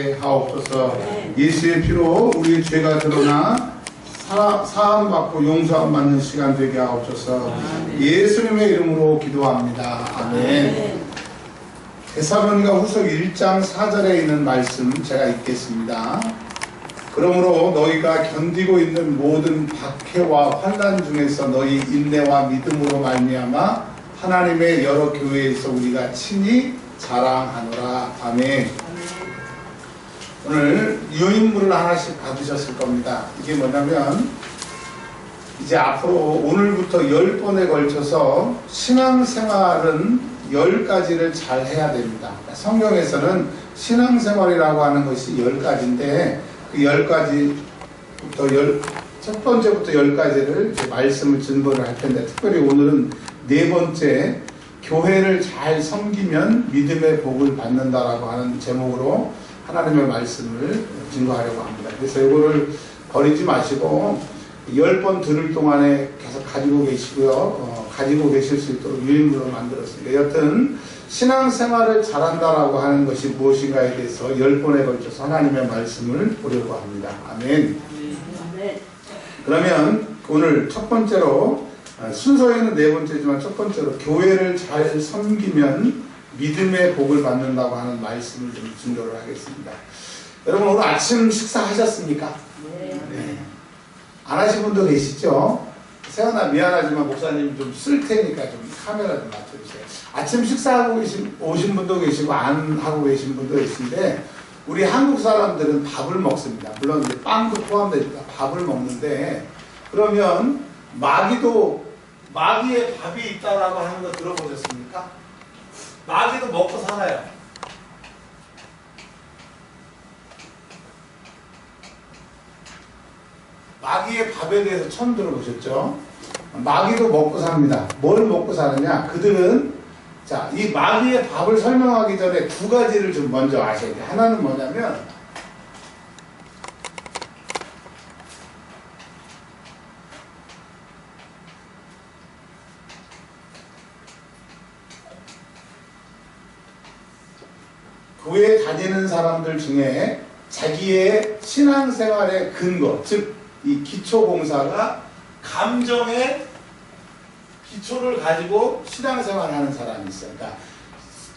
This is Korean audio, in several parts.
하게 하옵소서. 예수의 피로 우리의 죄가 드러나 사함받고 용서함 받는 시간 되게 하옵소서. 예수님의 이름으로 기도합니다. 아멘. 데살로니가 후서 1장 4절에 있는 말씀 제가 읽겠습니다. 그러므로 너희가 견디고 있는 모든 박해와 환난 중에서 너희 인내와 믿음으로 말미암아 하나님의 여러 교회에서 우리가 친히 자랑하노라. 아멘. 오늘 유인물을 하나씩 받으셨을 겁니다. 이게 뭐냐면 이제 앞으로 오늘부터 10번에 걸쳐서 신앙생활은 10가지를 잘 해야 됩니다. 성경에서는 신앙생활이라고 하는 것이 10가지인데 그 10가지부터 첫 번째부터 10가지를 이제 말씀을 증거를 할 텐데, 특별히 오늘은 네 번째, 교회를 잘 섬기면 믿음의 복을 받는다라고 하는 제목으로 하나님의 말씀을 증거하려고 합니다. 그래서 이거를 버리지 마시고 10번 들을 동안에 계속 가지고 계시고요. 가지고 계실 수 있도록 유인물로 만들었습니다. 여튼 신앙생활을 잘한다라고 하는 것이 무엇인가에 대해서 10번에 걸쳐서 하나님의 말씀을 보려고 합니다. 아멘. 그러면 오늘 첫 번째로, 순서에는 네 번째지만 첫 번째로 교회를 잘 섬기면 믿음의 복을 받는다고 하는 말씀을 좀 증거를 하겠습니다. 여러분 오늘 아침 식사하셨습니까? 네. 안 하신 분도 계시죠? 세연아 미안하지만 목사님 좀 쓸 테니까 좀 카메라 좀 맞춰주세요. 아침 식사하고 오신 분도 계시고 안 하고 계신 분도 계신데, 우리 한국 사람들은 밥을 먹습니다. 물론 이제 빵도 포함되니까 밥을 먹는데, 그러면 마귀에 밥이 있다라고 하는 거 들어보셨습니까? 마귀도 먹고 살아요. 마귀의 밥에 대해서 처음 들어보셨죠? 마귀도 먹고 삽니다. 뭘 먹고 사느냐? 그들은, 자, 이 마귀의 밥을 설명하기 전에 두 가지를 좀 먼저 아셔야 돼요. 하나는 뭐냐면, 교회 다니는 사람들 중에 자기의 신앙생활의 근거, 즉 이 기초공사가 감정의 기초를 가지고 신앙생활을 하는 사람이 있어요. 그러니까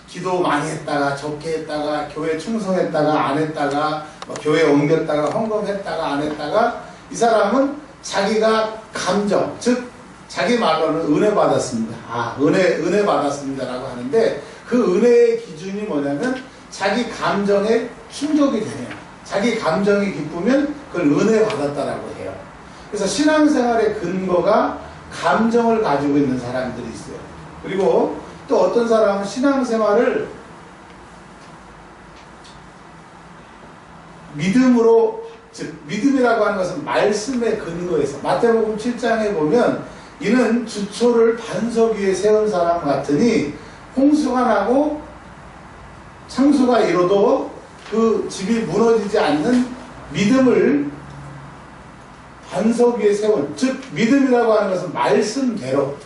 기도 많이 했다가 적게 했다가 교회 충성했다가 안 했다가 교회 옮겼다가 헌금했다가 안 했다가, 이 사람은 자기가 감정, 즉 자기 말로는 은혜 받았습니다. 은혜 받았습니다라고 하는데, 그 은혜의 기준이 뭐냐면 자기 감정에 충족이 되면, 자기 감정이 기쁘면 그걸 은혜 받았다라고 해요. 그래서 신앙생활의 근거가 감정을 가지고 있는 사람들이 있어요. 그리고 또 어떤 사람은 신앙생활을 믿음으로, 즉 믿음이라고 하는 것은 말씀의 근거에서, 마태복음 7장에 보면 이는 주초를 반석 위에 세운 사람 같으니 홍수가 나고 창수가 이뤄도 그 집이 무너지지 않는 믿음을 반석 위에 세운, 즉 믿음이라고 하는 것은 말씀대로,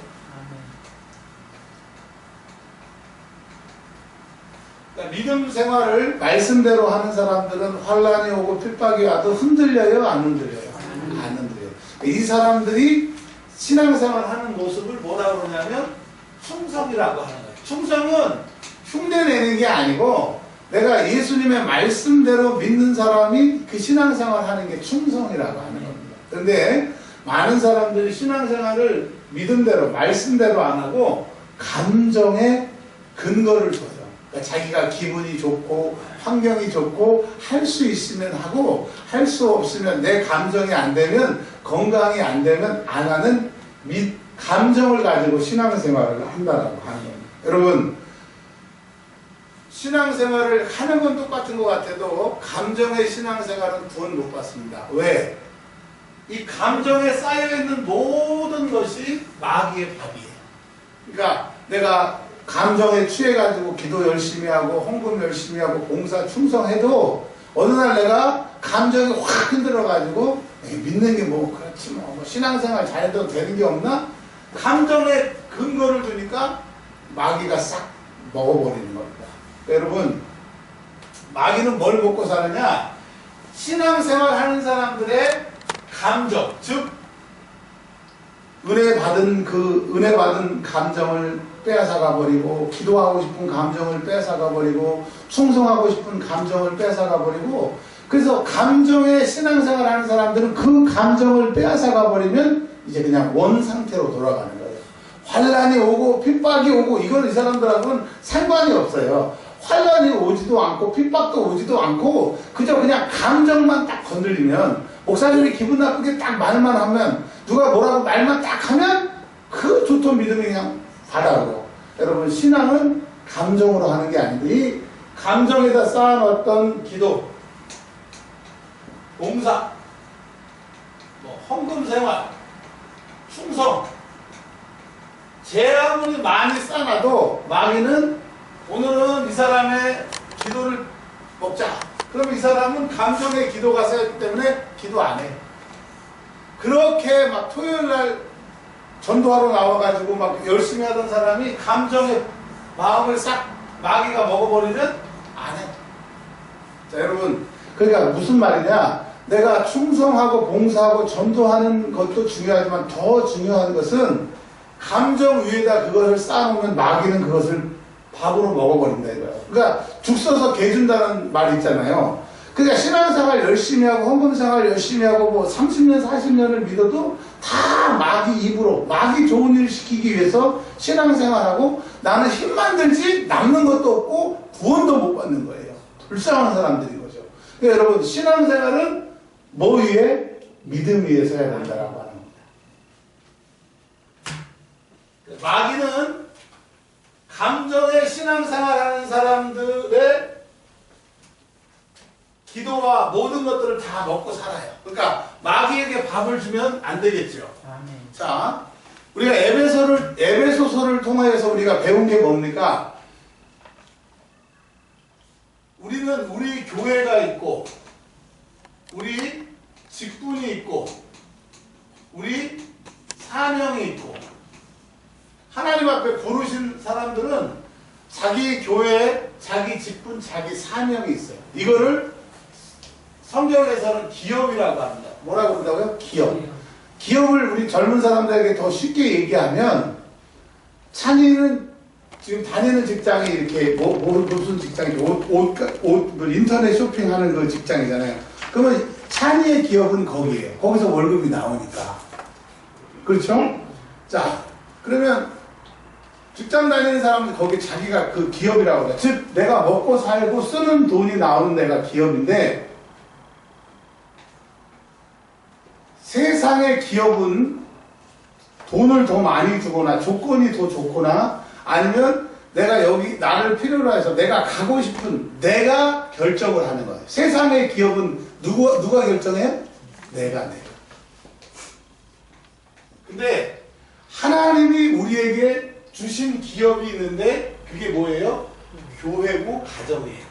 그러니까 믿음 생활을 말씀대로 하는 사람들은 환난이 오고 핍박이 와도 흔들려요? 안 흔들려요? 안 흔들려요. 이 사람들이 신앙생활 하는 모습을 뭐라고 그러냐면 충성이라고 하는 거예요. 충성은 흉내내는 게 아니고 내가 예수님의 말씀대로 믿는 사람이 그 신앙생활 하는 게 충성이라고 하는 겁니다. 그런데 많은 사람들이 신앙생활을 믿음대로 말씀대로 안 하고 감정에 근거를 둬요. 그러니까 자기가 기분이 좋고 환경이 좋고 할 수 있으면 하고 할 수 없으면, 내 감정이 안 되면, 건강이 안 되면 안 하는 감정을 가지고 신앙생활을 한다라고 하는 겁니다. 여러분, 신앙생활을 하는 건 똑같은 것 같아도 감정의 신앙생활은 돈 못 받습니다. 왜? 이 감정에 쌓여있는 모든 것이 마귀의 밥이에요. 그러니까 내가 감정에 취해가지고 기도 열심히 하고 헌금 열심히 하고 봉사 충성해도 어느 날 내가 감정이 확 흔들어가지고 믿는 게 뭐 그렇지 뭐 신앙생활 잘해도 되는 게 없나? 감정에 근거를 두니까 마귀가 싹 먹어버리는 겁니다. 여러분, 마귀는 뭘 먹고 사느냐? 신앙생활 하는 사람들의 감정, 즉 은혜 받은 감정을 빼앗아가 버리고, 기도하고 싶은 감정을 빼앗아가 버리고, 충성하고 싶은 감정을 빼앗아가 버리고, 그래서 감정의 신앙생활 하는 사람들은 그 감정을 빼앗아가 버리면 이제 그냥 원 상태로 돌아가는 거예요. 환란이 오고 핍박이 오고 이건 이 사람들하고는 상관이 없어요. 환란이 오지도 않고 핍박도 오지도 않고 그저 그냥 감정만 딱 건들리면, 목사님이 기분 나쁘게 딱 말만 하면, 누가 뭐라고 말만 딱 하면 그 두터운 믿음이 그냥 바다로. 여러분, 신앙은 감정으로 하는 게 아닌데, 이 감정에다 쌓아놨던 기도, 봉사, 헌금생활, 충성, 제 아무리 많이 쌓아놔도 마귀는 오늘은 이 사람의 기도를 먹자. 그럼 이 사람은 감정의 기도가 쌓였기 때문에 기도 안 해. 그렇게 막 토요일날 전도하러 나와가지고 막 열심히 하던 사람이 감정의 마음을 싹 마귀가 먹어버리면 안 해. 자, 여러분, 그러니까 무슨 말이냐? 내가 충성하고 봉사하고 전도하는 것도 중요하지만 더 중요한 것은 감정 위에다 그것을 쌓아놓으면 마귀는 그것을 밥으로 먹어버린다 이거예요. 그러니까 죽 써서 개 준다는 말이 있잖아요. 그러니까 신앙생활 열심히 하고 헌금생활 열심히 하고 뭐 30년 40년을 믿어도 다 마귀 입으로 마귀 좋은 일 시키기 위해서 신앙생활하고, 나는 힘만 들지 남는 것도 없고 구원도 못 받는 거예요. 불쌍한 사람들인 거죠. 그러니까 여러분, 신앙생활은 뭐 위에? 믿음 위에서 해야 된다라고 하는 겁니다. 마귀는 감정의 신앙생활하는 사람들의 기도와 모든 것들을 다 먹고 살아요. 그러니까 마귀에게 밥을 주면 안 되겠죠. 아멘. 자, 우리가 에베소서를 통하여서 우리가 배운 게 뭡니까? 우리는 우리 교회가 있고, 우리 직분이 있고, 우리 사명이 있고, 하나님 앞에 부르신 사람들은 자기 교회, 자기 직분, 자기 사명이 있어요. 이거를 성경에서는 기업이라고 합니다. 뭐라고 그런다고요? 기업. 기업을 우리 젊은 사람들에게 더 쉽게 얘기하면, 찬이는 지금 다니는 직장이 이렇게 무슨 직장이죠? 인터넷 쇼핑하는 그 직장이잖아요. 그러면 찬이의 기업은 거기에요. 거기서 월급이 나오니까. 그렇죠? 자, 그러면 직장 다니는 사람은 거기 자기가 그 기업이라고 그래요. 즉, 내가 먹고 살고 쓰는 돈이 나오는 데가 기업인데, 세상의 기업은 돈을 더 많이 주거나 조건이 더 좋거나, 아니면 내가 여기 나를 필요로 해서 내가 가고 싶은 내가 결정을 하는 거예요. 세상의 기업은 누가 결정해요? 내가. 근데 하나님이 우리에게 주신 기업이 있는데 그게 뭐예요? 교회고 가정이에요.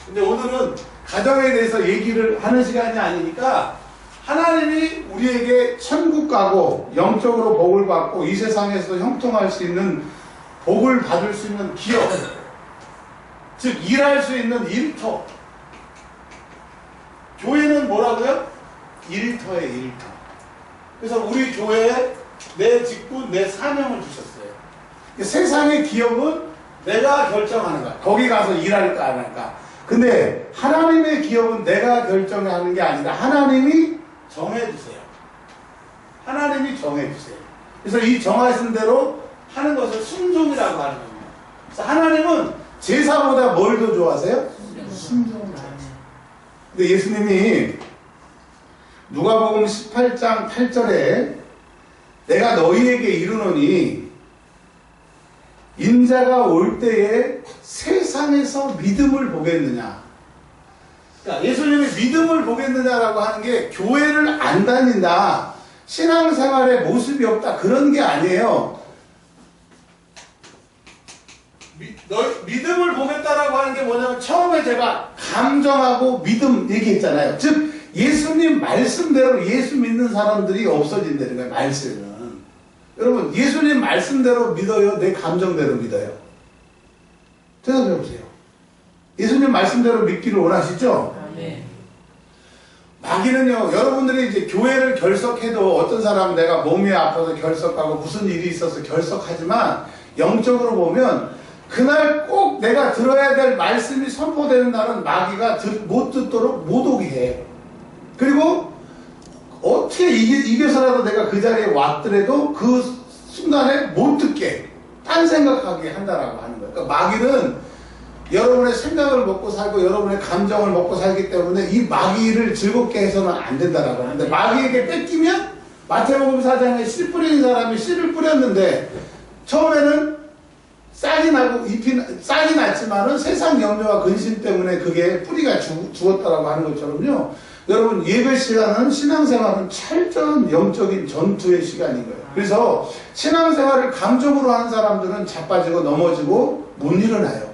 근데 오늘은 가정에 대해서 얘기를 하는 시간이 아니니까, 하나님이 우리에게 천국 가고 영적으로 복을 받고 이 세상에서 형통할 수 있는, 복을 받을 수 있는 기업, 즉 일할 수 있는 일터. 교회는 뭐라고요? 일터예요, 일터. 그래서 우리 교회에 내 직분, 내 사명을 주셨어요. 세상의 기업은 내가 결정하는 거야. 거기 가서 일할까 안 할까. 근데 하나님의 기업은 내가 결정하는 게 아니라 하나님이 정해주세요. 하나님이 정해주세요. 그래서 이 정하신 대로 하는 것을 순종이라고 하는 겁니다. 그래서 하나님은 제사보다 뭘 더 좋아하세요? 순종을 좋아하세요. 근데 예수님이 누가복음 18장 8절에 내가 너희에게 이르노니 인자가 올 때에 세상에서 믿음을 보겠느냐. 그러니까 예수님이 믿음을 보겠느냐라고 하는 게 교회를 안 다닌다, 신앙생활에 모습이 없다, 그런 게 아니에요. 믿음을 보겠다라고 하는 게 뭐냐면, 처음에 제가 감정하고 믿음 얘기했잖아요. 즉 예수님 말씀대로 예수 믿는 사람들이 없어진다는 거예요. 말씀은. 여러분, 예수님 말씀대로 믿어요? 내 감정대로 믿어요? 대답해 보세요. 예수님 말씀대로 믿기를 원하시죠? 네. 마귀는요, 여러분들이 이제 교회를 결석해도 어떤 사람은 내가 몸이 아파서 결석하고 무슨 일이 있어서 결석하지만 영적으로 보면 그날 꼭 내가 들어야 될 말씀이 선포되는 날은 마귀가 못 듣도록 못 오게 해. 그리고 어떻게 이겨서라도 내가 그 자리에 왔더라도 그 순간에 못 듣게 딴 생각하게 한다라고 하는 거예요. 그러니까 마귀는 여러분의 생각을 먹고 살고 여러분의 감정을 먹고 살기 때문에 이 마귀를 즐겁게 해서는 안 된다라고 하는데, 마귀에게 뺏기면 마태복음 4장에 씨 뿌리는 사람이 씨를 뿌렸는데 처음에는 싹이 나고 싹이 났지만은 세상 염려와 근심 때문에 그게 뿌리가 죽었다라고 하는 것처럼요. 여러분, 예배 시간은 신앙생활은 철저한 영적인 전투의 시간인 거예요. 그래서 신앙생활을 감정으로 하는 사람들은 자빠지고 넘어지고 못 일어나요.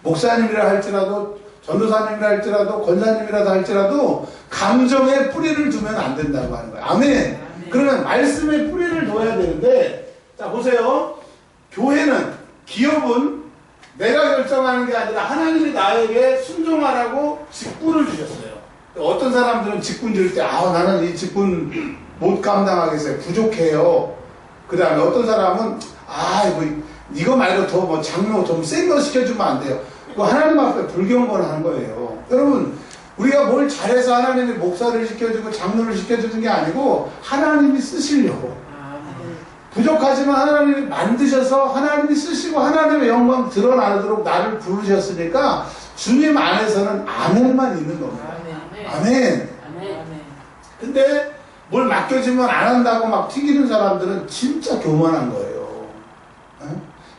목사님이라 할지라도 전도사님이라 할지라도 권사님이라도 할지라도 감정에 뿌리를 두면 안 된다고 하는 거예요. 아멘. 그러면 말씀에 뿌리를 둬야 되는데, 자 보세요. 교회는, 기업은 내가 결정하는 게 아니라 하나님이 나에게 순종하라고 직분을 주셨어요. 어떤 사람들은 직분 줄 때 나는 이 직분 못 감당하겠어요. 부족해요. 그 다음에 어떤 사람은 이거 말고 더 뭐 장로 좀 센 거 시켜주면 안 돼요. 그거 하나님 앞에 불경건을 하는 거예요. 여러분, 우리가 뭘 잘해서 하나님이 목사를 시켜주고 장로를 시켜주는 게 아니고 하나님이 쓰시려고. 부족하지만 하나님이 만드셔서 하나님이 쓰시고 하나님의 영광 드러나도록 나를 부르셨으니까 주님 안에서는 아멘만 있는 겁니다. 아멘. 근데 뭘 맡겨주면 안 한다고 막 튀기는 사람들은 진짜 교만한 거예요.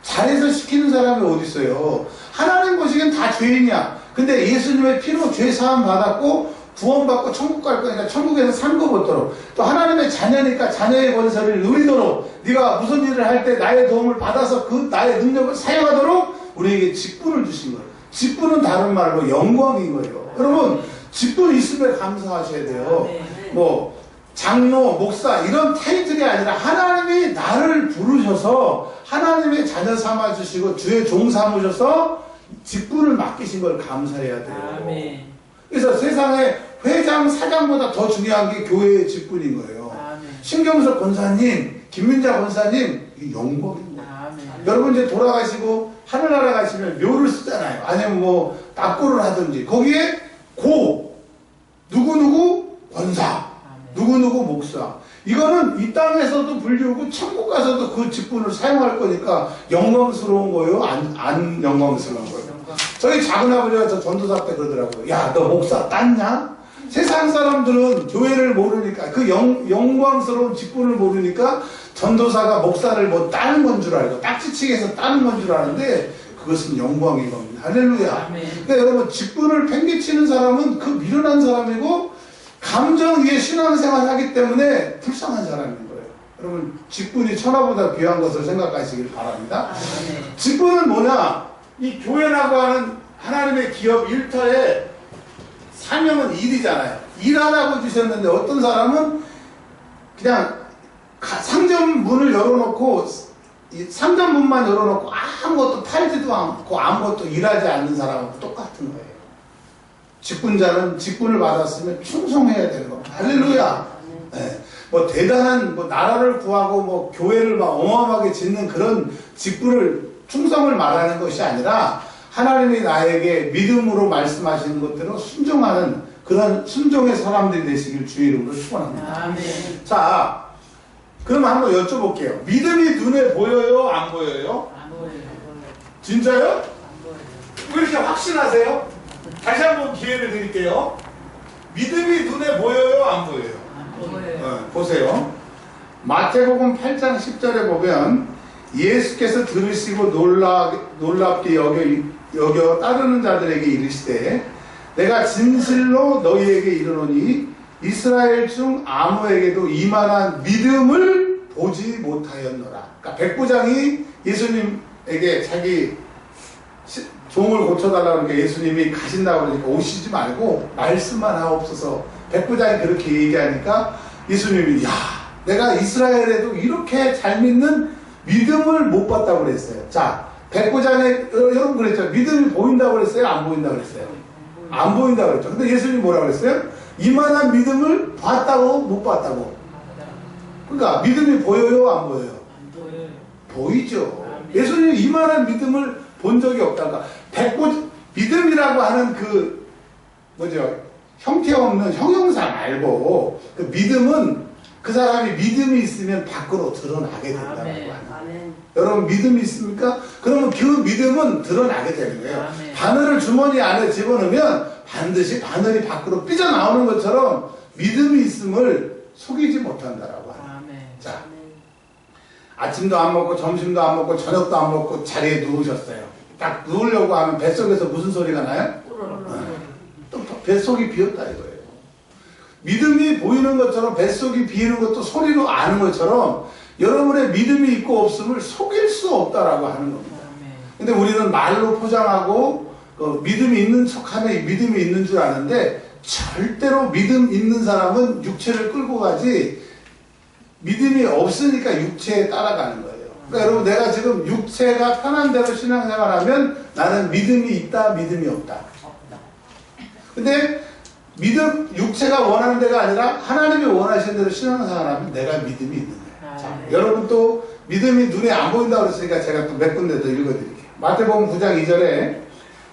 잘해서 시키는 사람이 어디 있어요? 하나님 보시기엔 다 죄인이야. 근데 예수님의 피로 죄 사함 받았고 구원받고 천국 갈 거니까 천국에서 상급 얻도록, 또 하나님의 자녀니까 자녀의 권세를 누리도록, 네가 무슨 일을 할 때 나의 도움을 받아서 그 나의 능력을 사용하도록 우리에게 직분을 주신 거예요. 직분은 다른 말로 영광인 거예요. 여러분, 직분 있으면 감사하셔야 돼요. 뭐 장로, 목사 이런 타이틀이 아니라 하나님이 나를 부르셔서 하나님의 자녀 삼아주시고 주의 종 삼으셔서 직분을 맡기신 걸 감사해야 돼요. 그래서 세상에 회장, 사장보다 더 중요한 게 교회의 직분인 거예요. 신경석 권사님, 김민자 권사님, 이게 영광인 거예요. 여러분 이제 돌아가시고 하늘나라 가시면 묘를 쓰잖아요. 아니면 뭐 납고를 하든지 거기에 누구누구 권사, 누구누구 목사, 이거는 이 땅에서도 불리우고 천국 가서도 그 직분을 사용할 거니까 영광스러운 거예요? 안 영광스러운 거예요? 저희 작은아버지가 저 전도사 때 그러더라고요. 야, 너 목사 땄냐? 세상 사람들은 교회를 모르니까, 그 영광스러운 직분을 모르니까 전도사가 목사를 뭐 따는 건 줄 알고 딱지치기해서 따는 건 줄 아는데 그것은 영광인 겁니다. 할렐루야. 그러니까 여러분, 직분을 팽개치는 사람은 그 미련한 사람이고 감정 위에 신앙생활 하기 때문에 불쌍한 사람인 거예요. 여러분, 직분이 천하보다 귀한 것을 생각하시길 바랍니다. 직분은 뭐냐? 이 교회라고 하는 하나님의 기업 일터에 사명은 일이잖아요. 일하라고 주셨는데 어떤 사람은 그냥 상점 문을 열어놓고, 상점 문만 열어놓고 아무것도 팔지도 않고 아무것도 일하지 않는 사람하고 똑같은 거예요. 직분자는 직분을 받았으면 충성해야 되는 겁니다. 할렐루야. 네. 뭐 대단한 뭐 나라를 구하고 뭐 교회를 막 어마어마하게 짓는 그런 직분을, 충성을 말하는 것이 아니라 하나님이 나에게 믿음으로 말씀하시는 것대로 순종하는 그런 순종의 사람들이 되시길 주의 이름으로 축원합니다. 아멘. 자, 그럼 한번 여쭤볼게요. 믿음이 눈에 보여요? 안 보여요? 안 보여요. 진짜요? 안 보여요. 왜 이렇게 확신하세요? 다시 한번 기회를 드릴게요. 믿음이 눈에 보여요? 안 보여요? 안 보여요. 보세요. 마태복음 8장 10절에 보면 예수께서 들으시고 놀랍게 여겨 따르는 자들에게 이르시되 내가 진실로 너희에게 이르노니 이스라엘 중 아무에게도 이만한 믿음을 보지 못하였노라. 그러니까 백부장이 예수님에게 자기 종을 고쳐달라고 그러니까 예수님이 가신다고 그러니까 오시지 말고 말씀만 하옵소서. 백부장이 그렇게 얘기하니까 예수님이, 야, 내가 이스라엘에도 이렇게 잘 믿는 믿음을 못 봤다고 그랬어요. 자, 백부장에 여러분 그랬죠. 믿음이 보인다고 그랬어요? 안 보인다고 그랬어요? 안 보인다고 그랬죠. 근데 예수님이 뭐라고 그랬어요? 이만한 믿음을 봤다고 못 봤다고. 그러니까 믿음이 보여요? 안 보여요? 안 보여요. 보이죠. 예수님이 이만한 믿음을 본 적이 없다가 믿음이라고 하는 그 뭐죠? 형태 없는 형용사 말고 그 믿음은 그 사람이 믿음이 있으면 밖으로 드러나게 된다고 하는 거예요. 여러분 믿음이 있습니까? 그러면 그 믿음은 드러나게 되는 거예요. 아멘. 바늘을 주머니 안에 집어넣으면 반드시 바늘이 밖으로 삐져나오는 것처럼 믿음이 있음을 속이지 못한다라고 하는 거예요. 자, 아침도 안 먹고 점심도 안 먹고 저녁도 안 먹고 자리에 누우셨어요. 딱 누우려고 하면 뱃속에서 무슨 소리가 나요? 또 뱃속이 비었다 이거예요. 믿음이 보이는 것처럼 뱃속이 비는 것도 소리로 아는 것처럼 여러분의 믿음이 있고 없음을 속일 수 없다라고 하는 겁니다. 근데 우리는 말로 포장하고 믿음이 있는 척하면 믿음이 있는 줄 아는데 절대로 믿음 있는 사람은 육체를 끌고 가지 믿음이 없으니까 육체에 따라가는 거예요. 그러니까 여러분 내가 지금 육체가 편한 대로 신앙생활하면 나는 믿음이 있다, 믿음이 없다. 근데 육체가 원하는 데가 아니라 하나님이 원하시는 대로 신앙생활하면 내가 믿음이 있는 거예요. 자, 여러분 또 믿음이 눈에 안 보인다고 그랬으니까 제가 또 몇 군데 더 읽어드릴게요. 마태복음 9장 2절에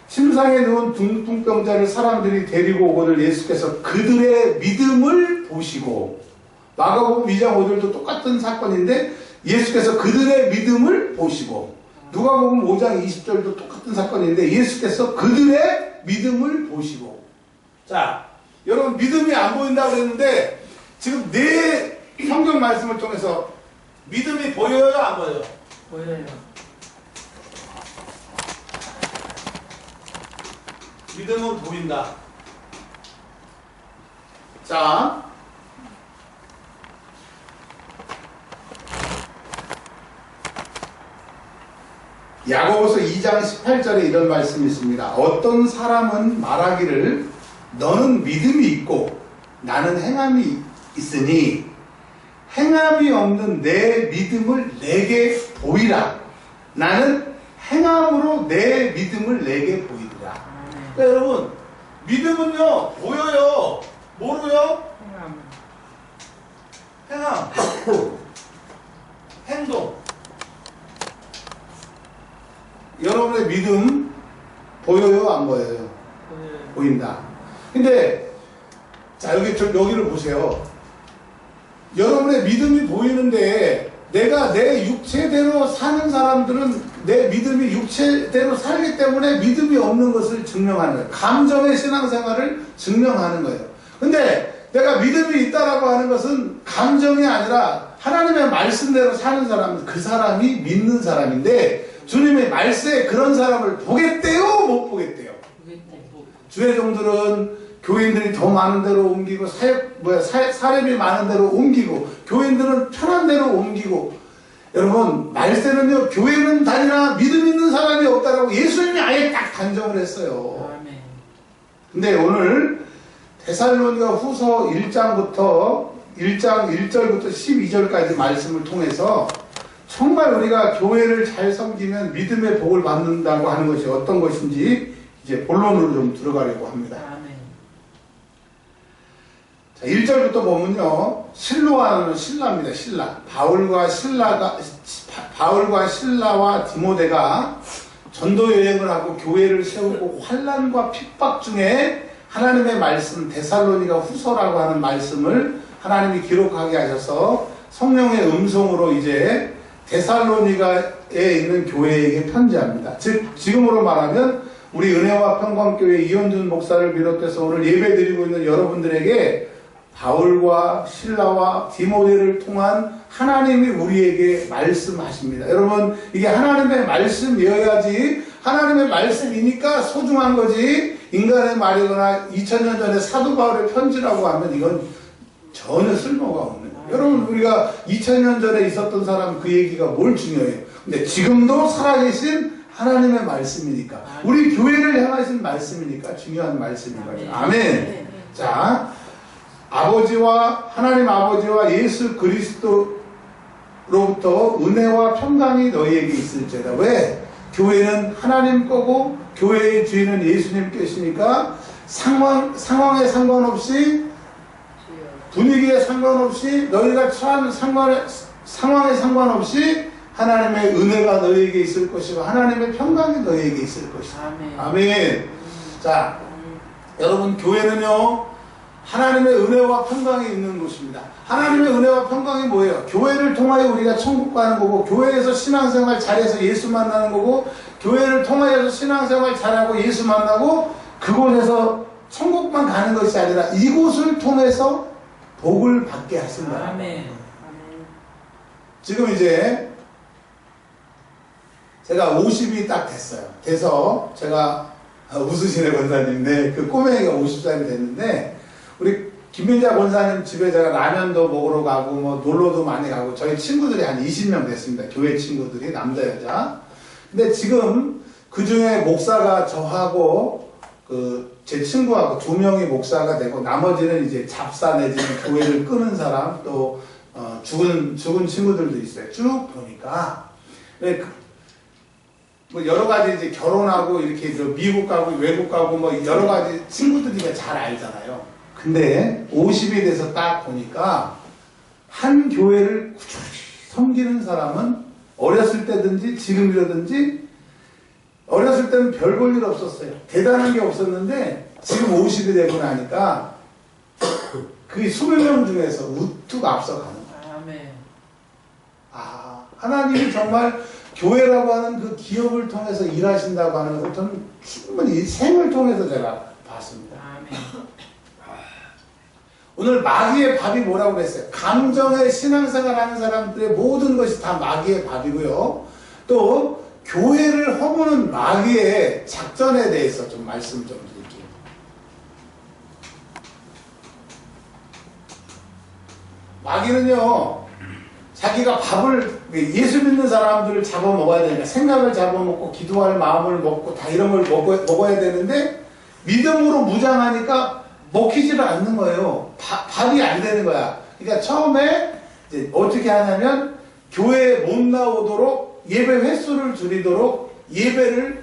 침상에 누운 중풍병자를 사람들이 데리고 오거늘 예수께서 그들의 믿음을 보시고 마가복음 2장 5절도 똑같은 사건인데 예수께서 그들의 믿음을 보시고 누가복음 5장 20절도 똑같은 사건인데 예수께서 그들의 믿음을 보시고 자 여러분 믿음이 안 보인다고 그랬는데 지금 네 성경 말씀을 통해서 믿음이 보여요 안 보여요? 보여요. 믿음은 보인다. 자 야고보서 2장 18절에 이런 말씀이 있습니다. 어떤 사람은 말하기를 너는 믿음이 있고 나는 행함이 있으니 행함이 없는 내 믿음을 내게 보이라. 나는 행함으로 내 믿음을 내게 보이리라. 그러니까 여러분 믿음은요 보여요. 뭐로요? 행함. 행동. 여러분의 믿음 보여요? 안 보여요? 보인다. 근데 자 여기를 보세요. 여러분의 믿음이 보이는데 내가 내 육체대로 사는 사람들은 내 믿음이 육체대로 살기 때문에 믿음이 없는 것을 증명하는 거예요. 감정의 신앙생활을 증명하는 거예요. 근데 내가 믿음이 있다라고 하는 것은 감정이 아니라 하나님의 말씀대로 사는 사람은 그 사람이 믿는 사람인데 주님의 말씀에 그런 사람을 보겠대요? 못 보겠대요? 주의 종들은 교인들이 더 많은 데로 옮기고 사람이 많은 데로 옮기고 교인들은 편한 데로 옮기고 여러분 말세는요 교회는 다니나 믿음 있는 사람이 없다라고 예수님이 아예 딱 단정을 했어요. 근데 오늘 데살로니가 후서 1장 1절부터 12절까지 말씀을 통해서 정말 우리가 교회를 잘 섬기면 믿음의 복을 받는다고 하는 것이 어떤 것인지 이제 본론으로 좀 들어가려고 합니다. 자, 1절부터 보면요. 실로와는 신라입니다. 신라. 바울과 신라와 디모데가 전도 여행을 하고 교회를 세우고 환난과 핍박 중에 하나님의 말씀 데살로니가 후서라고 하는 말씀을 하나님이 기록하게 하셔서 성령의 음성으로 이제 데살로니가에 있는 교회에게 편지합니다. 즉 지금으로 말하면 우리 은혜와 평강교회 이현준 목사를 비롯해서 오늘 예배드리고 있는 여러분들에게 바울과 신라와 디모데를 통한 하나님이 우리에게 말씀하십니다. 여러분 이게 하나님의 말씀이어야지 하나님의 말씀이니까 소중한 거지 인간의 말이거나 2000년 전에 사도 바울의 편지라고 하면 이건 전혀 쓸모가 없는 거예요. 여러분 우리가 2000년 전에 있었던 사람 그 얘기가 뭘 중요해요. 근데 지금도 살아계신 하나님의 말씀이니까 우리 교회를 향하신 말씀이니까 중요한 말씀인 거죠. 아멘. 자 하나님 아버지와 예수 그리스도로부터 은혜와 평강이 너희에게 있을지어다. 왜? 교회는 하나님 거고 교회의 주인은 예수님께시니까 상황에 상관없이 분위기에 상관없이 너희가 처한 상황에 상관없이 하나님의 은혜가 너희에게 있을 것이고 하나님의 평강이 너희에게 있을 것이다. 아멘. 아멘. 자, 여러분 교회는요 하나님의 은혜와 평강이 있는 곳입니다. 하나님의 은혜와 평강이 뭐예요? 교회를 통하여 우리가 천국 가는 거고 교회에서 신앙생활 잘해서 예수 만나는 거고 교회를 통하여서 신앙생활 잘하고 예수 만나고 그곳에서 천국만 가는 것이 아니라 이곳을 통해서 복을 받게 하신다. 아멘. 지금 이제 제가 50이 딱 됐어요. 돼서 제가 웃으시네 권사님인데 그 꼬맹이가 50살이 됐는데 우리 김민자 권사님 집에 제가 라면도 먹으러 가고 뭐 놀러도 많이 가고 저희 친구들이 한 20명 됐습니다. 교회 친구들이 남자 여자. 근데 지금 그 중에 목사가 저하고 그 제 친구하고 2명이 목사가 되고 나머지는 이제 잡사 내지는 교회를 끄는 사람 또 죽은 친구들도 있어요. 쭉 보니까 뭐 여러 가지 이제 결혼하고 이렇게 미국 가고 외국 가고 뭐 여러 가지 친구들이 잘 알잖아요. 근데 50이 돼서 딱 보니까 한 교회를 꾸준히 섬기는 사람은 어렸을 때든지 지금이라든지 어렸을 때는 별 볼 일 없었어요. 대단한 게 없었는데 지금 50이 되고 나니까 그 20명 중에서 우뚝 앞서가는 거예요. 아멘. 아, 하나님이 정말 교회라고 하는 그 기업을 통해서 일하신다고 하는 것을 저는 충분히 이 생을 통해서 제가 봤습니다. 아멘. 오늘 마귀의 밥이 뭐라고 그랬어요? 감정의 신앙생활 하는 사람들의 모든 것이 다 마귀의 밥이고요. 또 교회를 허무는 마귀의 작전에 대해서 좀 말씀 좀 드릴게요. 마귀는요 자기가 밥을 예수 믿는 사람들을 잡아먹어야 되니까 생각을 잡아먹고 기도할 마음을 먹고 다 이런 걸 먹어야 되는데 믿음으로 무장하니까 먹히지를 않는 거예요. 밥이 안 되는 거야. 그러니까 처음에 이제 어떻게 하냐면 교회에 못 나오도록 예배 횟수를 줄이도록 예배에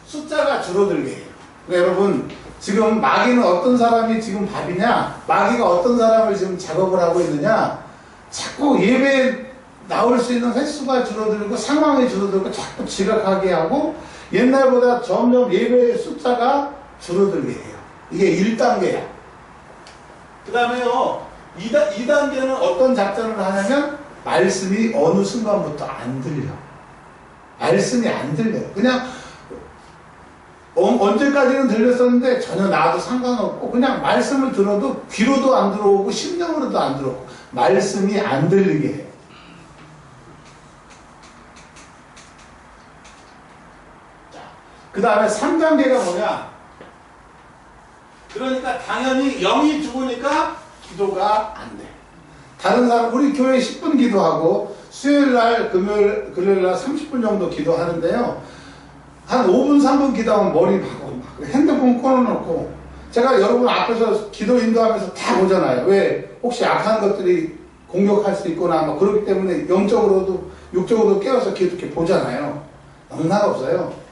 숫자가 줄어들게 해요. 그러니까 여러분 지금 마귀는 어떤 사람이 지금 밥이냐 마귀가 어떤 사람을 지금 작업을 하고 있느냐 자꾸 예배에 나올 수 있는 횟수가 줄어들고 상황이 줄어들고 자꾸 지각하게 하고 옛날보다 점점 예배의 숫자가 줄어들게 해요. 이게 1단계야. 그 다음에요 2단계는 어떤 작전을 하냐면 말씀이 어느 순간부터 안 들려. 말씀이 안 들려요. 그냥 언제까지는 들렸었는데 전혀 나와도 상관없고 그냥 말씀을 들어도 귀로도 안 들어오고 심령으로도 안 들어오고 말씀이 안 들리게 해요. 그 다음에 3단계가 뭐냐? 그러니까 당연히 영이 죽으니까 기도가 안 돼. 다른 사람, 우리 교회 10분 기도하고 수요일날, 금요일날 30분 정도 기도하는데요. 한 5분, 3분 기도하면 머리 막 핸드폰 꺼놓고 제가 여러분 앞에서 기도 인도하면서 다 보잖아요. 왜? 혹시 악한 것들이 공격할 수 있거나 뭐 그렇기 때문에 영적으로도 육적으로도 깨워서 이렇게 보잖아요. 너무나 없어요.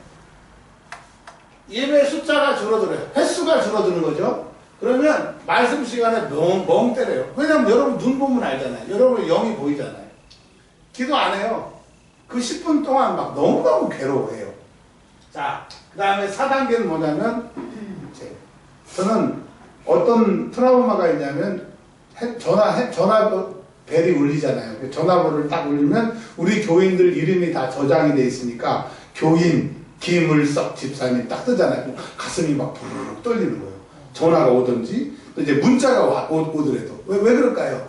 예배 숫자가 줄어들어요. 횟수가 줄어드는 거죠. 그러면 말씀 시간에 멍 때려요. 왜냐면 여러분 눈 보면 알잖아요. 여러분 영이 보이잖아요. 기도 안 해요. 그 10분 동안 막 너무너무 괴로워해요. 자, 그 다음에 4단계는 뭐냐면 저는 어떤 트라우마가 있냐면 전화 벨이 울리잖아요. 전화번호를 딱 울리면 우리 교인들 이름이 다 저장이 돼 있으니까 교인 김을석 집사님 딱 뜨잖아요. 가슴이 막 부르륵 떨리는 거예요. 전화가 오든지 또 이제 문자가 오더라도 왜 그럴까요?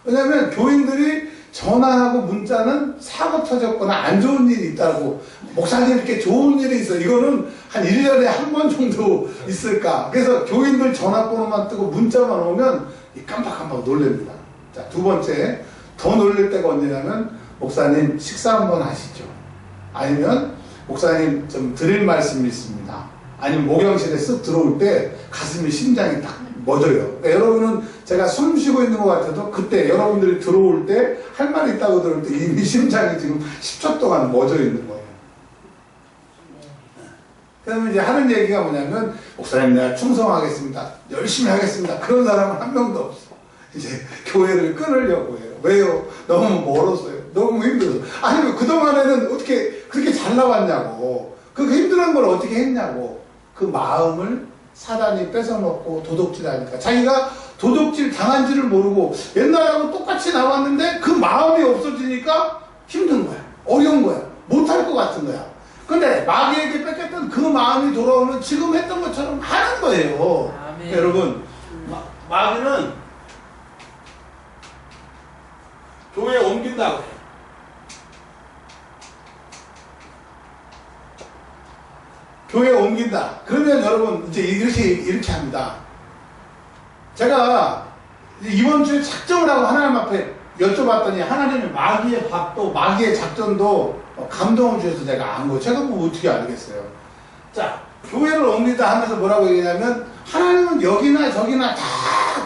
왜냐하면 교인들이 전화하고 문자는 사고 터졌거나 안 좋은 일이 있다고 목사님 이렇게 좋은 일이 있어 이거는 한 1년에 한 번 정도 있을까. 그래서 교인들 전화번호만 뜨고 문자만 오면 깜빡깜빡 놀랍니다. 자, 두 번째 더 놀랄 때가 언제냐면 목사님 식사 한번 하시죠. 아니면 목사님 좀 드릴 말씀이 있습니다. 아니면 목욕실에 쓱 들어올 때 가슴이 심장이 딱 멎어요. 그러니까 여러분은 제가 숨 쉬고 있는 것 같아도 그때 여러분들이 들어올 때 할 말이 있다고 들을 때 이미 심장이 지금 10초 동안 멎어 있는 거예요. 그러면 이제 하는 얘기가 뭐냐면 목사님 내가 충성하겠습니다. 열심히 하겠습니다. 그런 사람은 한 명도 없어. 이제 교회를 끊으려고 해요. 왜요? 너무 멀었어요. 너무 힘들어서. 아니 그동안에는 어떻게 그렇게 잘 나왔냐고. 그 힘든 걸 어떻게 했냐고. 그 마음을 사단이 뺏어먹고 도둑질하니까 자기가 도둑질 당한지를 모르고 옛날하고 똑같이 나왔는데 그 마음이 없어지니까 힘든 거야. 어려운 거야. 못할 것 같은 거야. 근데 마귀에게 뺏겼던 그 마음이 돌아오면 지금 했던 것처럼 하는 거예요. 그러니까 여러분 마귀는 교회에 옮긴다고 해요. 교회에 옮긴다. 그러면 여러분 이제 이렇게 합니다. 제가 이번 주에 작정을 하고 하나님 앞에 여쭤봤더니 하나님이 마귀의 밥도 마귀의 작전도 감동을 주셔서 제가 안 거예요. 제가 뭐 어떻게 알겠어요. 자, 교회를 옮기다 하면서 뭐라고 얘기냐면 하나님은 여기나 저기나 다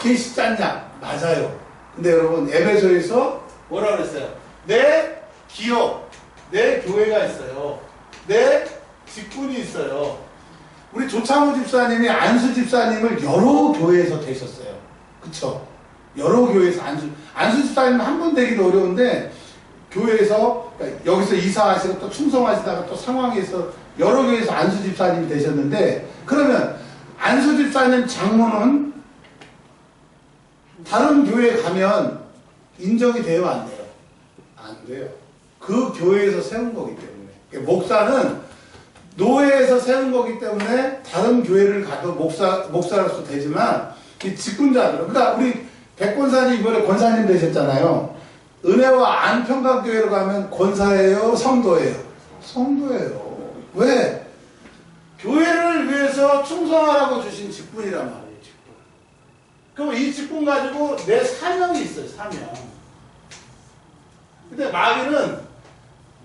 계시지 않냐. 맞아요. 근데 여러분 에베소에서 뭐라고 그랬어요? 내 기업, 내 교회가 있어요. 내 직분이 있어요. 우리 조창호 집사님이 안수 집사님을 여러 교회에서 되셨어요. 그쵸? 여러 교회에서 안수 집사님은 한 번 되기도 어려운데 교회에서 그러니까 여기서 이사하시고 또 충성하시다가 또 상황에서 여러 교회에서 안수 집사님이 되셨는데 그러면 안수 집사님 장모는 다른 교회에 가면 인정이 돼요? 안 돼요? 안 돼요. 그 교회에서 세운 거기 때문에. 목사는 노예에서 세운 거기 때문에 다른 교회를 가도 목사로서 되지만 이 직분자들, 그러니까 우리 백권사님 이번에 권사님 되셨잖아요. 은혜와 안평강교회로 가면 권사예요? 성도예요? 성도예요. 왜? 교회를 위해서 충성하라고 주신 직분이란 말이에요. 직분. 그럼 이 직분 가지고 내 사명이 있어요. 사명. 근데 마귀는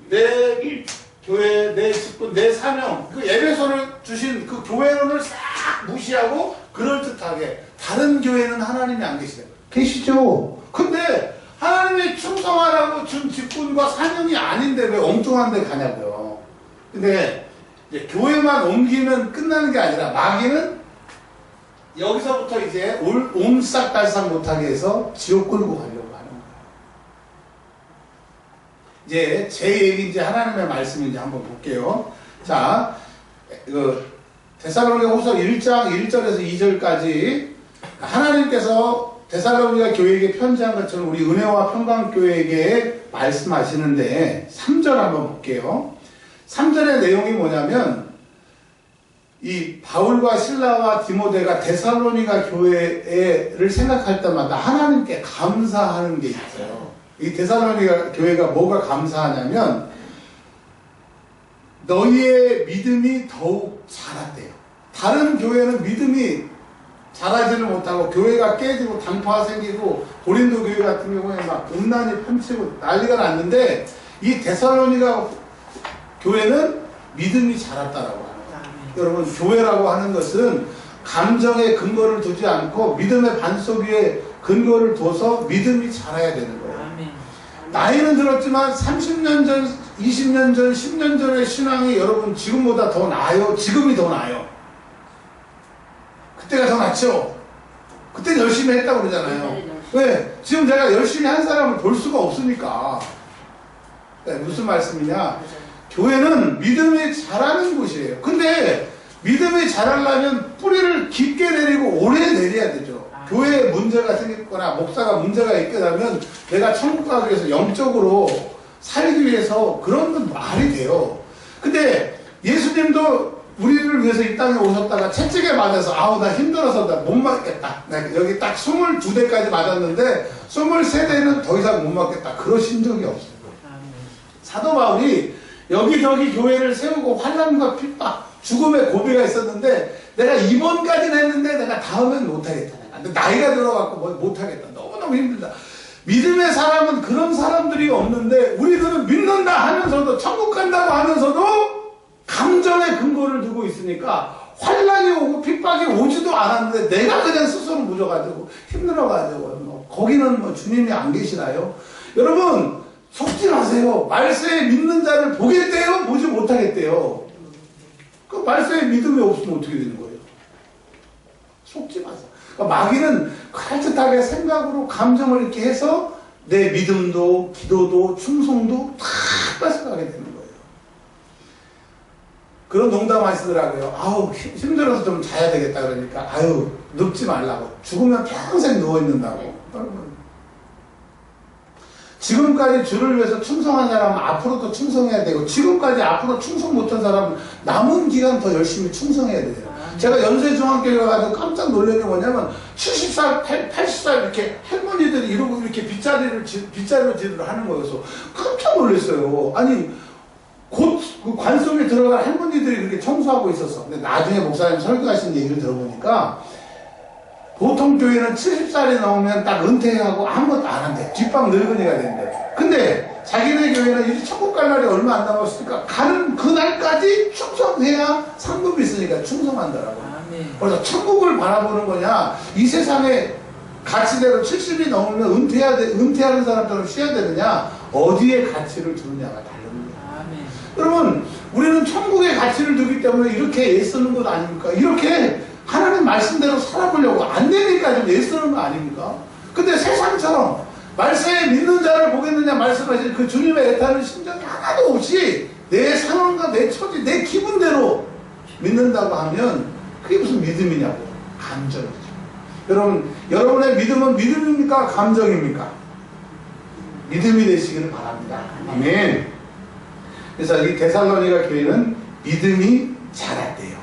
내 교회, 내 직분, 내 사명, 그 에베소를 주신 그 교회론을 싹 무시하고 그럴듯하게 다른 교회는 하나님이 안 계시대요. 계시죠. 근데 하나님이 충성하라고 준 직분과 사명이 아닌데 왜 엉뚱한 데 가냐고요. 근데 이제 교회만 옮기면 끝나는 게 아니라 마귀는 여기서부터 이제 옴싹달싹 못하게 해서 지옥 끌고 가려고 하는 거예요. 이제 제 얘기인지 하나님의 말씀인지 한번 볼게요. 자, 데살로니가 후서 1장 1절에서 2절까지 하나님께서 데살로니가 교회에게 편지한 것처럼 우리 은혜와 평강교회에게 말씀하시는데 3절 한번 볼게요. 3절의 내용이 뭐냐면 이 바울과 실라와 디모데가 데살로니가 교회를 생각할 때마다 하나님께 감사하는 게 있어요. 이 데살로니가 교회가 뭐가 감사하냐면 너희의 믿음이 더욱 자랐대요. 다른 교회는 믿음이 자라지를 못하고 교회가 깨지고 당파가 생기고 고린도 교회 같은 경우에 막 음란이 펼치고 난리가 났는데 이 데살로니가 교회는 믿음이 자랐다라고 합니다. 여러분 교회라고 하는 것은 감정에 근거를 두지 않고 믿음의 반석 위에 근거를 둬서 믿음이 자라야 되는 거예요. 나이는 들었지만 30년 전, 20년 전, 10년 전의 신앙이 여러분 지금보다 더 나아요? 지금이 더 나아요? 그때가 더 낫죠? 그때 열심히 했다고 그러잖아요. 왜? 지금 제가 열심히 한 사람을 볼 수가 없으니까. 네, 무슨 말씀이냐? 교회는 믿음이 자라는 곳이에요. 근데 믿음이 자라려면 뿌리를 깊게 내리고 오래 내려야 되죠. 교회에 문제가 생겼거나 목사가 문제가 있게 되면 내가 천국 가기 위해서 영적으로 살기 위해서 그런 건 말이 돼요. 근데 예수님도 우리를 위해서 이 땅에 오셨다가 채찍에 맞아서 아우 나 힘들어서 나 못 맞겠다. 나 여기 딱 22대까지 맞았는데 23대는 더 이상 못 맞겠다. 그러신 적이 없어요. 사도 바울이 여기저기 교회를 세우고 환난과 핍박, 죽음의 고비가 있었는데 내가 이번까지는 했는데 내가 다음엔 못하겠다. 나이가 들어갖고 못하겠다. 너무너무 힘들다. 믿음의 사람은 그런 사람들이 없는데 우리들은 믿는다 하면서도 천국 간다고 하면서도 감정의 근거를 두고 있으니까 환란이 오고 핍박이 오지도 않았는데 내가 그냥 스스로 무져가지고 힘들어가지고 거기는 뭐 주님이 안 계시나요? 여러분 속지 마세요. 말세에 믿는 자를 보겠대요? 보지 못하겠대요. 그 말세에 믿음이 없으면 어떻게 되는 거예요? 속지 마세요. 그러니까 마귀는 칼뜻하게 생각으로 감정을 이렇게 해서 내 믿음도 기도도 충성도 다 뺏어가게 되는 거예요. 그런 농담 하시더라고요. 아우 힘들어서 좀 자야 되겠다 그러니까 아유 늙지 말라고. 죽으면 평생 누워있는다고. 지금까지 주를 위해서 충성한 사람은 앞으로도 충성해야 되고 지금까지 앞으로 충성 못한 사람은 남은 기간 더 열심히 충성해야 돼요. 제가 연세중앙교회 가서 깜짝 놀란 게 뭐냐면 70살, 80살 이렇게 할머니들이 이러고 이렇게 빗자리로 지르를 하는 거여서 깜짝 놀랐어요. 아니 곧 그 관 속에 들어간 할머니들이 이렇게 청소하고 있었어. 근데 나중에 목사님 설교하신 얘기를 들어보니까 보통 교회는 70살이 넘으면 딱 은퇴하고 아무것도 안 한대. 뒷방 늙은이가 된대. 근데 자기네 교회는 이제 천국 갈 날이 얼마 안 남았으니까 가는 그날까지 충성해야 상급이 있으니까 충성한다라고. 그래서 천국을 바라보는 거냐, 이 세상의 가치대로 70이 넘으면 은퇴하는 사람처럼 쉬어야 되느냐, 어디에 가치를 두느냐가 다른 거예요. 여러분, 우리는 천국의 가치를 두기 때문에 이렇게 애쓰는 것 아닙니까? 이렇게 하나님 말씀대로 살아보려고 안 되니까 좀 애쓰는 거 아닙니까? 근데 세상처럼 말세에 믿는 자를 보겠느냐 말씀하신 그 주님의 애타는 심정이 하나도 없이 내 상황과 내 처지, 내 기분대로 믿는다고 하면 그게 무슨 믿음이냐고. 감정이죠. 여러분, 여러분의 믿음은 믿음입니까? 감정입니까? 믿음이 되시기를 바랍니다. 아멘. 그래서 이 데살로니가 교회는 믿음이 자랐대요.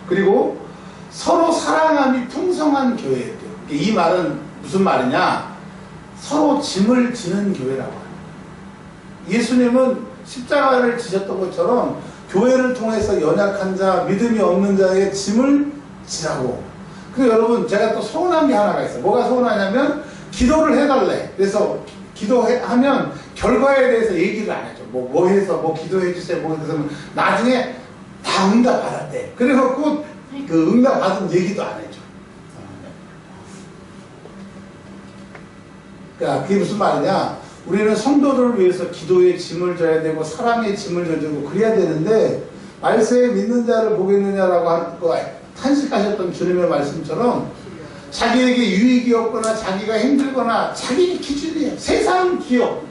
그리고 서로 사랑함이 풍성한 교회였대요. 이 말은 무슨 말이냐? 서로 짐을 지는 교회라고 합니다. 예수님은 십자가를 지셨던 것처럼 교회를 통해서 연약한 자, 믿음이 없는 자의 짐을 지라고. 그리고 여러분, 제가 또 서운한 게 하나가 있어요. 뭐가 서운하냐면 기도를 해달래. 그래서 기도하면 결과에 대해서 얘기를 안 해줘. 뭐 해서 뭐 기도해 주세요. 뭐 해서 나중에 다 응답 받았대. 그래갖고 그 응답 받은 얘기도 안 해줘. 그러니까 그게 무슨 말이냐? 우리는 성도들을 위해서 기도의 짐을 져야 되고 사랑의 짐을 져주고 그래야 되는데 말세에 믿는 자를 보겠느냐라고 탄식하셨던 주님의 말씀처럼 자기에게 유익이 없거나 자기가 힘들거나 자기 기준이에요. 세상 기업.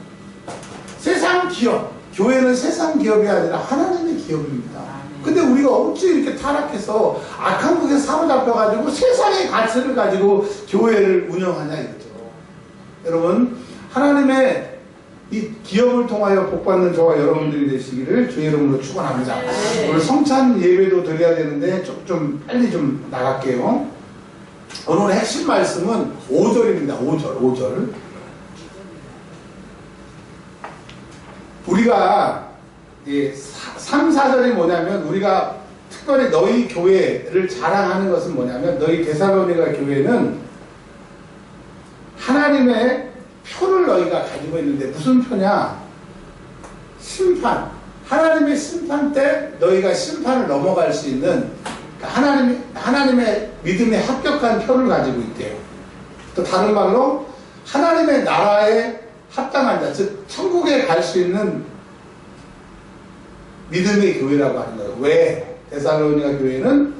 세상 기업. 교회는 세상 기업이 아니라 하나님의 기업입니다. 근데 우리가 어찌 이렇게 타락해서 악한 것에 사로잡혀가지고 세상의 가치를 가지고 교회를 운영하냐 이거죠. 여러분, 하나님의 이 기업을 통하여 복받는 저와 여러분들이 되시기를 주의 이름으로 축원합니다. 오늘 성찬 예배도 드려야 되는데 좀 빨리 좀 나갈게요. 오늘 핵심 말씀은 5절입니다. 5절. 우리가 3, 4절이 뭐냐면 우리가 특별히 너희 교회를 자랑하는 것은 뭐냐면 너희 데살로니가 교회는 하나님의 표를 너희가 가지고 있는데 무슨 표냐? 심판. 하나님의 심판 때 너희가 심판을 넘어갈 수 있는 하나님의 믿음에 합격한 표를 가지고 있대요. 또 다른 말로 하나님의 나라에 합당한 자, 즉 천국에 갈 수 있는 믿음의 교회라고 하는 거예요. 왜? 데살로니가 교회는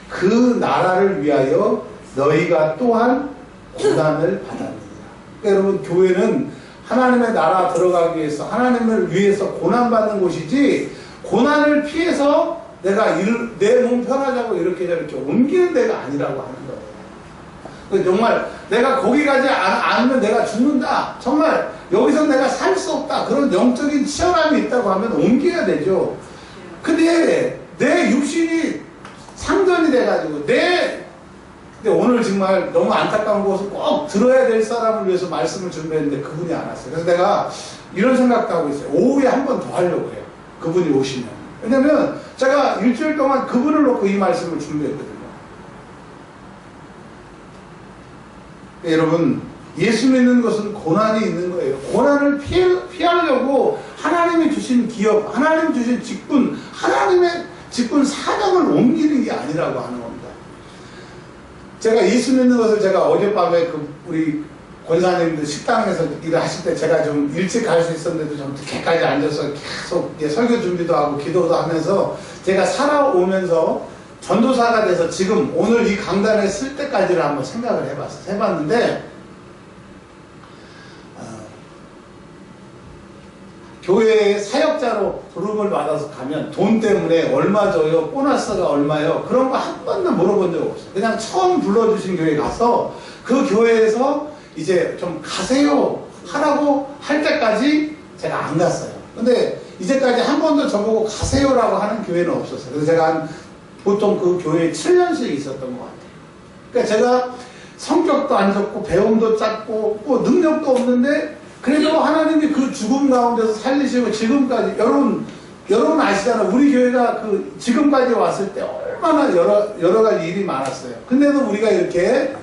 그 나라를 위하여 너희가 또한 고난을 받았느니라. 그러니까 여러분, 교회는 하나님의 나라 들어가기 위해서 하나님을 위해서 고난받는 곳이지 고난을 피해서 내가 내 몸 편하자고 이렇게 저렇게 옮기는 데가 아니라고 하는 거예요. 정말 내가 거기 가지 않으면 내가 죽는다. 정말 여기서 내가 살 수 없다. 그런 영적인 치열함이 있다고 하면 옮겨야 되죠. 근데 내 육신이 상전이 돼가지고 근데 오늘 정말 너무 안타까운 것은 꼭 들어야 될 사람을 위해서 말씀을 준비했는데 그분이 안 왔어요. 그래서 내가 이런 생각도 하고 있어요. 오후에 한 번 더 하려고 해요. 그분이 오시면. 왜냐면 제가 일주일 동안 그분을 놓고 이 말씀을 준비했거든요. 여러분, 예수 믿는 것은 고난이 있는 거예요. 고난을 피하려고 하나님이 주신 기업, 하나님 주신 직분, 하나님의 직분 사명을 옮기는 게 아니라고 하는 겁니다. 제가 예수 믿는 것을 제가 어젯밤에 우리 권사님들 식당에서 일을 하실 때 제가 좀 일찍 갈 수 있었는데도 좀 늦게까지 앉아서 계속 설교 준비도 하고 기도도 하면서 제가 살아오면서 전도사가 돼서 지금 오늘 이 강단에 쓸 때까지를 한번 생각을 해봤는데 교회에 사역자로 부름을 받아서 가면 돈 때문에 얼마 줘요? 보너스가 얼마요? 그런 거 한 번도 물어본 적 없어요. 그냥 처음 불러주신 교회 가서 그 교회에서 이제 좀 가세요 하라고 할 때까지 제가 안 갔어요. 근데 이제까지 한 번도 저보고 가세요라고 하는 교회는 없었어요. 그래서 제가 보통 그 교회에 7년씩 있었던 것 같아요. 그러니까 제가 성격도 안 좋고 배움도 짧고 뭐 능력도 없는데 그래도 하나님이 그 죽음 가운데서 살리시고 지금까지 여러분 아시잖아요. 우리 교회가 그 지금까지 왔을 때 얼마나 여러 가지 일이 많았어요. 근데도 우리가 이렇게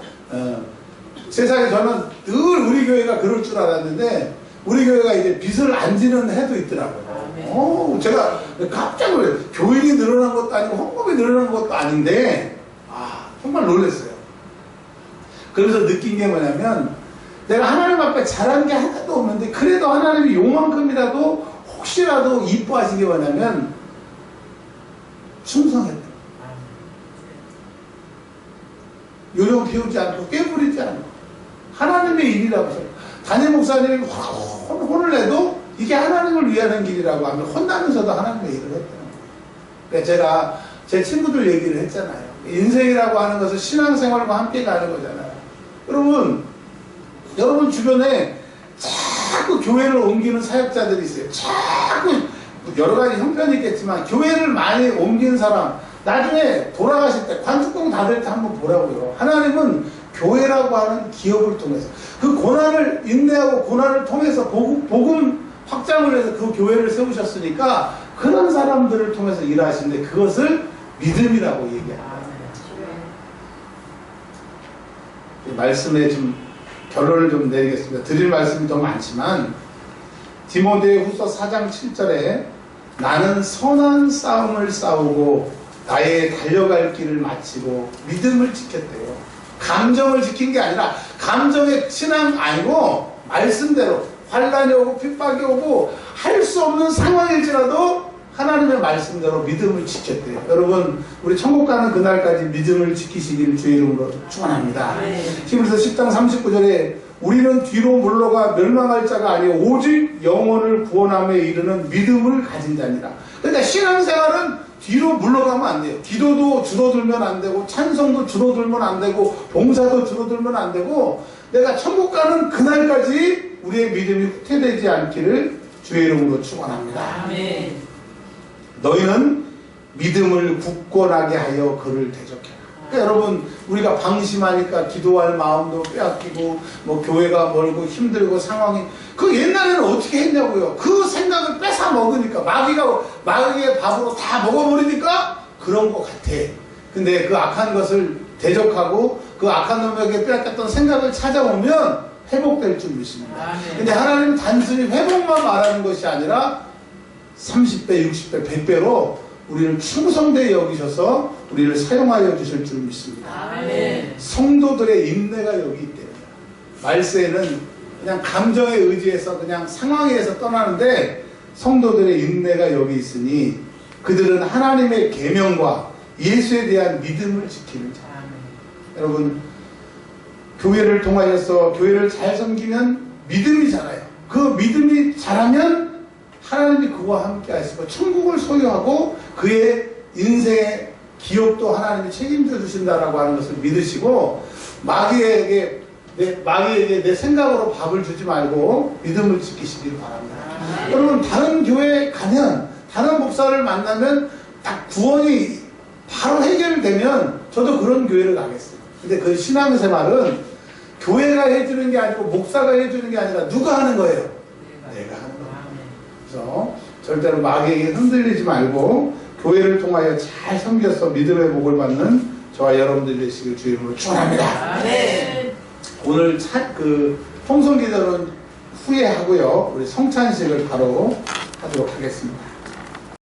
세상에 저는 늘 우리 교회가 그럴 줄 알았는데 우리 교회가 이제 빚을 안 지는 해도 있더라고요. 제가 깜짝 놀랐어요. 교인이 늘어난 것도 아니고 헌금이 늘어난 것도 아닌데 정말 놀랐어요. 그래서 느낀 게 뭐냐면 내가 하나님 앞에 잘한 게 하나도 없는데 그래도 하나님이 요만큼이라도 혹시라도 이뻐하시게 뭐냐면 충성했다. 요령 피우지 않고 꾀부리지 않고 하나님의 일이라고 해요. 담임 목사님이 혼을 내도 이게 하나님을 위하는 길이라고 하면 혼나면서도 하나님의 일을 했다는 거예요. 그러니까 제가 제 친구들 얘기를 했잖아요. 인생이라고 하는 것은 신앙생활과 함께 가는 거잖아요. 여러분 주변에 자꾸 교회를 옮기는 사역자들이 있어요. 자꾸 여러 가지 형편이 있겠지만 교회를 많이 옮기는 사람 나중에 돌아가실 때 관뚜껑 닫을 때 한번 보라고요. 하나님은 교회라고 하는 기업을 통해서 그 고난을 인내하고 고난을 통해서 복음 확장을 해서 그 교회를 세우셨으니까 그런 사람들을 통해서 일하시는데 그것을 믿음이라고 얘기합니다. 말씀에 좀 결론을 좀 내리겠습니다. 드릴 말씀이 더 많지만 디모데후서 4장 7절에 나는 선한 싸움을 싸우고 나의 달려갈 길을 마치고 믿음을 지켰대요. 감정을 지킨 게 아니라 감정의 신앙 아니고 말씀대로 환난이 오고 핍박이 오고 할 수 없는 상황일지라도 하나님의 말씀대로 믿음을 지켰대요. 여러분 우리 천국 가는 그날까지 믿음을 지키시길 주의 이름으로 축원합니다. 히브리서 10장 39절에 우리는 뒤로 물러가 멸망할 자가 아니요 오직 영혼을 구원함에 이르는 믿음을 가진 자니라. 그러니까 신앙생활은 뒤로 물러가면 안 돼요. 기도도 줄어들면 안 되고 찬송도 줄어들면 안 되고 봉사도 줄어들면 안 되고 내가 천국 가는 그날까지 우리의 믿음이 후퇴되지 않기를 주의 이름으로 축원합니다. 아멘. 너희는 믿음을 굳건하게 하여 그를 대적해라. 그러니까 여러분 우리가 방심하니까 기도할 마음도 빼앗기고 뭐 교회가 멀고 힘들고 상황이 그 옛날에는 어떻게 했냐고요. 그 생각을 뺏어 먹으니까 마귀의 밥으로 다 먹어버리니까 그런 것 같아. 근데 그 악한 것을 대적하고 그 악한 놈에게 빼앗겼던 생각을 찾아오면 회복될 줄 믿습니다. 근데 하나님은 단순히 회복만 말하는 것이 아니라 30배, 60배, 100배로 우리를 충성되게 여기셔서 우리를 사용하여 주실 줄 믿습니다. 아멘. 성도들의 인내가 여기 있대요. 말세에는 그냥 감정에 의지해서 그냥 상황에서 떠나는데 성도들의 인내가 여기 있으니 그들은 하나님의 계명과 예수에 대한 믿음을 지키는 자. 여러분 교회를 통하여서 교회를 잘 섬기면 믿음이 자라요. 그 믿음이 자라면 하나님이 그와 함께 하시고 천국을 소유하고 그의 인생의 기업도 하나님이 책임져 주신다라고 하는 것을 믿으시고 마귀에게 내 생각으로 밥을 주지 말고 믿음을 지키시길 바랍니다. 여러분 다른 교회에 가면 다른 목사를 만나면 딱 구원이 바로 해결되면 저도 그런 교회를 가겠어요. 근데 그 신앙생활은 교회가 해주는 게 아니고 목사가 해주는 게 아니라 누가 하는 거예요? 내가 하는 거예요. 그래서 절대로 마귀에게 흔들리지 말고 교회를 통하여 잘 섬겨서 믿음의 복을 받는 저와 여러분들 되시길 주의 이름으로 축원합니다. 오늘 통성기도는 후에 하고요. 우리 성찬식을 바로 하도록 하겠습니다.